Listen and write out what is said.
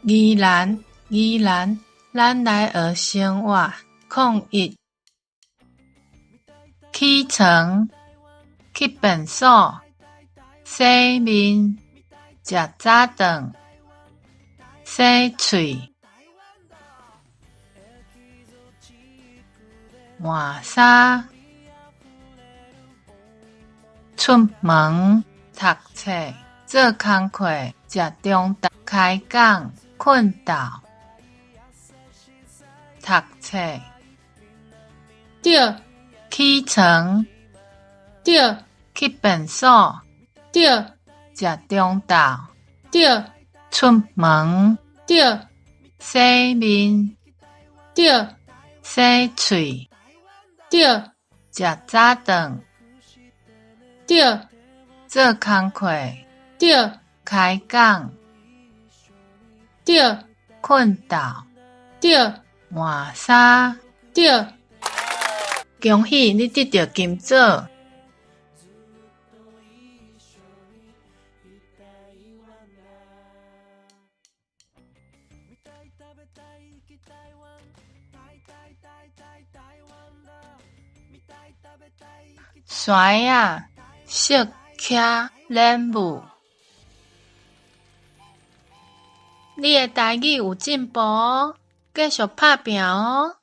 宜兰，咱来学生活01起床，去便所，洗面，食早顿，洗喙，换衫，出门，读册，做工课，食中昼，开讲，困觉，读册。对，起床，对，去便所，对，食中昼，对，出门，对，洗面，对，洗喙，对，食早顿，对，做工课，对，开讲，对，困觉，对，换衫。对。恭喜你得到金座！甩啊，小骑练舞，你的台语有进步哦，继续打拼哦！